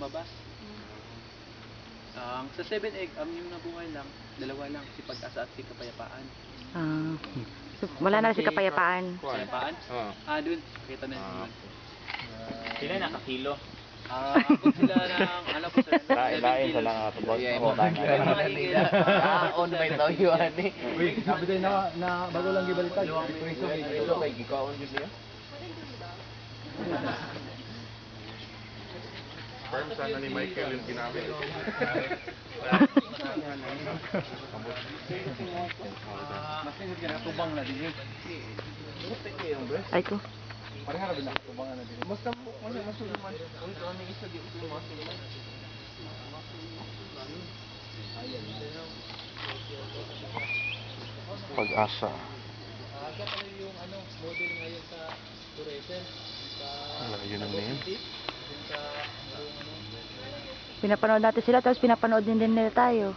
Mabas. Sa 7 egg, yung nabuhay lang, dalawa lang, si Pag-asa at si Kapayapaan. So, wala na si Kapayapaan. Kapayapaan? Oo. Dun. Kita na yun. Sila nakakilo. Abot sila ng, ano po sir? Lain sa nakakatubag. Oo, Mga igil. On by tayo yun eh. Uy, sabi tayo na bago lang gibaliktad. Ilo kay gikaon yun niya. Parang sana ni Michael yung ginamit. Tubang na din yun. Ay ko. Parang harap na tubangan na din. Basta masuluman. Kung ito ang isa di ito masuluman. Pag-asa. Siya pala yung model ngayon sa tourism. Wala, yun ang name. Pinapanood natin sila tapos pinapanood din nila tayo.